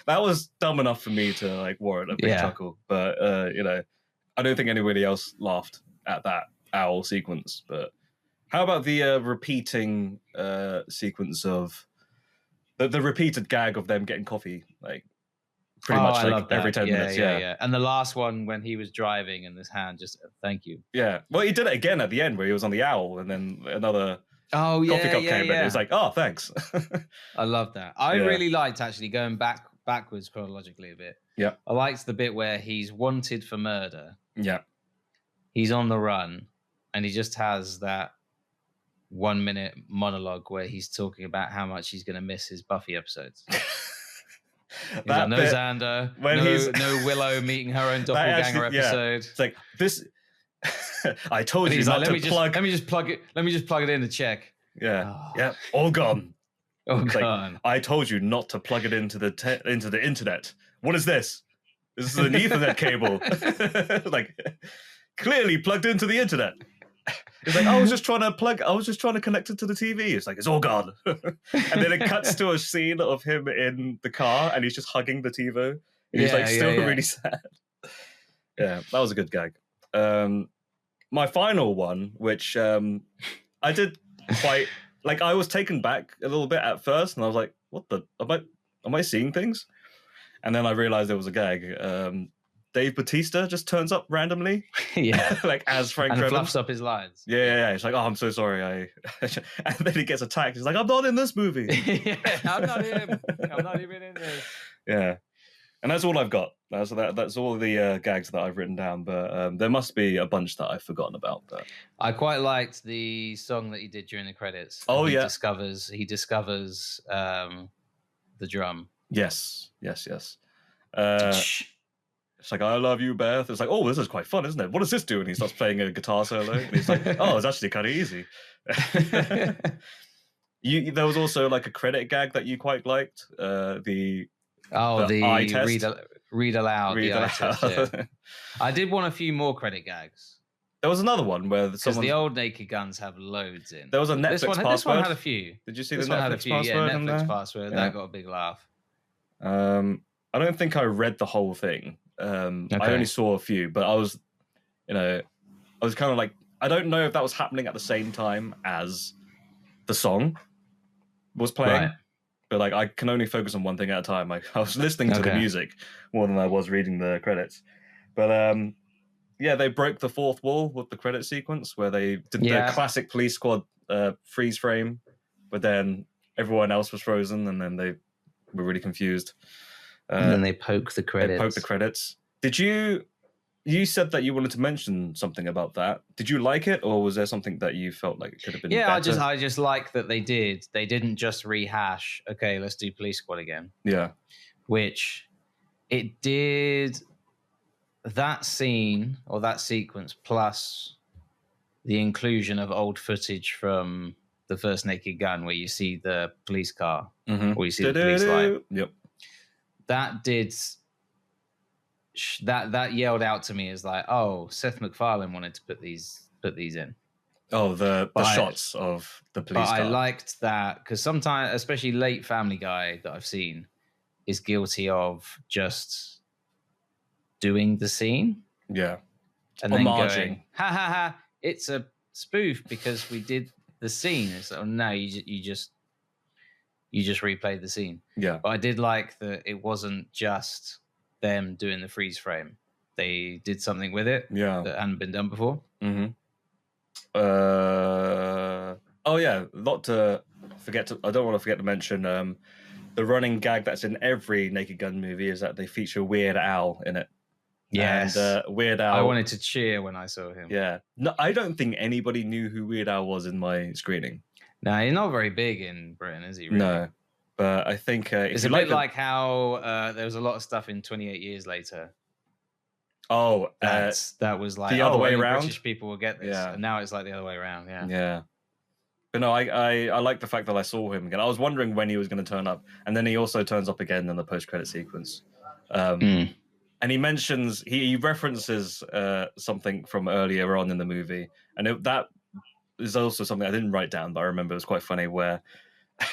That was dumb enough for me to like warrant a big chuckle, but I don't think anybody else laughed at that owl sequence. But how about the repeating sequence of the repeated gag of them getting coffee, like pretty much like every 10 minutes? Yeah. And the last one when he was driving and this hand just thank you. Yeah. Well, he did it again at the end where he was on the owl, and then another coffee cup came and he was like, "Oh, thanks." I love that. I really liked actually going backwards chronologically a bit. Yeah. I liked the bit where he's wanted for murder. Yeah. He's on the run, and he just has that 1 minute monologue where he's talking about how much he's going to miss his Buffy episodes. Like, no Xander, no Willow meeting her own doppelganger episode. It's like this. I told you not to plug. Let me just plug it in to check. Yeah, yeah, all gone. All gone. Like, I told you not to plug it into the internet. What is this? This is an Ethernet cable. Like, clearly plugged into the internet. It's like, I was just trying to connect it to the TV. It's like, it's all gone. And then it cuts to a scene of him in the car and he's just hugging the TiVo. And he's like still really sad. Yeah, that was a good gag. My final one, which I did quite like, I was taken back a little bit at first, and I was like, what the am I seeing things? And then I realized there was a gag. Dave Bautista just turns up randomly. Yeah. Like as Frank and Drebin. fluffs up his lines. Yeah. He's like, oh, I'm so sorry. And then he gets attacked. He's like, I'm not in this movie. I'm not him. I'm not even in this. Yeah. And that's all I've got. That's all the gags that I've written down. But there must be a bunch that I've forgotten about. But I quite liked the song that he did during the credits. He discovers the drum. Yes. It's like, I love you, Beth. It's like, oh, this is quite fun, isn't it? What does this do? And he starts playing a guitar solo. And he's like, oh, it's actually kind of easy. There was also like a credit gag that you quite liked. The eye test. Read aloud. Eye test, yeah. I did want a few more credit gags. There was another one where the old Naked Guns have loads in. There was a Netflix password. This one had a few. Did you see the Netflix password? Yeah, Netflix password. That got a big laugh. I don't think I read the whole thing. I only saw a few, but I was kind of like, I don't know if that was happening at the same time as the song was playing. but like I can only focus on one thing at a time. I was listening to the music more than I was reading the credits. But yeah, they broke the fourth wall with the credit sequence where they did the classic police squad freeze frame, but then everyone else was frozen, and then they were really confused. And then they poked the credits. They poked the credits. Did you? You said that you wanted to mention something about that. Did you like it, or was there something that you felt like it could have been better? I just like that they did. They didn't just rehash, okay, let's do Police Squad again. Yeah. Which it did that scene or that sequence plus the inclusion of old footage from the first Naked Gun where you see the police car or you see the police light. Yep. That did... That yelled out to me as like, oh, Seth MacFarlane wanted to put these in. Oh, the shots of the police car. I liked that because sometimes, especially late Family Guy that I've seen, is guilty of just doing the scene. Yeah. And then going, ha ha ha, it's a spoof because we did the scene. It's like, oh, no, you just replayed the scene. Yeah. But I did like that it wasn't just them doing the freeze frame. They did something with it that hadn't been done before. Mm-hmm. Oh yeah, not to forget I don't want to forget to mention the running gag that's in every Naked Gun movie is that they feature Weird Al in it. Yes. And Weird Al, I wanted to cheer when I saw him. Yeah. No, I don't think anybody knew who Weird Al was in my screening. No, he's not very big in Britain, is he? Really? No. But I think it's a bit like how there was a lot of stuff in 28 Years Later. Oh, that was like the other way around. British people will get this, and now it's like the other way around. Yeah, yeah. But no, I like the fact that I saw him again. I was wondering when he was going to turn up, and then he also turns up again in the post-credit sequence. And he mentions he references something from earlier on in the movie, and that is also something I didn't write down, but I remember it was quite funny where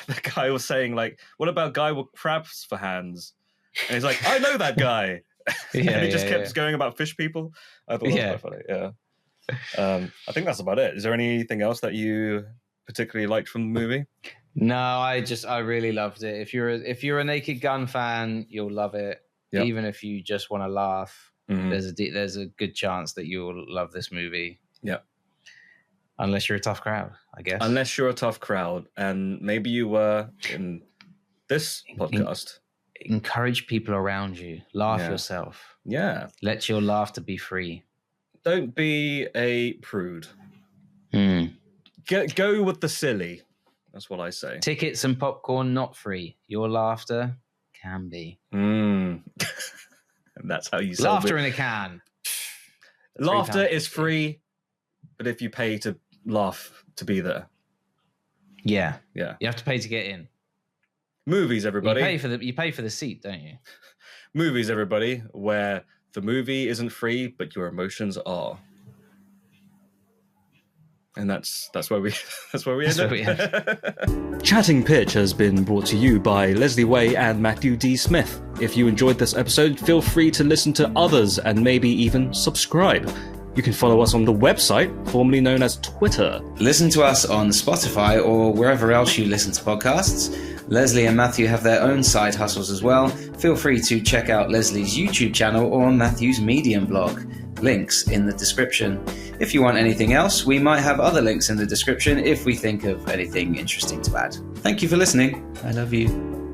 the guy was saying, like, what about guy with crabs for hands? And he's like, I know that guy. And he just kept going about fish people. I thought that was quite funny. Yeah. I think that's about it. Is there anything else that you particularly liked from the movie? No, I really loved it. If you're a Naked Gun fan, you'll love it. Yep. Even if you just want to laugh, there's a good chance that you'll love this movie. Yeah. Unless you're a tough crowd, I guess. Unless you're a tough crowd, and maybe you were in this podcast. Encourage people around you. Laugh yourself. Yeah. Let your laughter be free. Don't be a prude. Go with the silly. That's what I say. Tickets and popcorn not free. Your laughter can be. And that's how you solve laughter it. In a can. Laughter is free, but if you pay to laugh to be there. Yeah. Yeah. You have to pay to get in. Movies, everybody. You pay for the seat, don't you? Movies, everybody, where the movie isn't free, but your emotions are. And that's where we end up. Chatting Pitch has been brought to you by Leslie Way and Matthew D. Smith. If you enjoyed this episode, feel free to listen to others and maybe even subscribe. You can follow us on the website, formerly known as Twitter. Listen to us on Spotify or wherever else you listen to podcasts. Leslie and Matthew have their own side hustles as well. Feel free to check out Leslie's YouTube channel or Matthew's Medium blog. Links in the description. If you want anything else, we might have other links in the description if we think of anything interesting to add. Thank you for listening. I love you.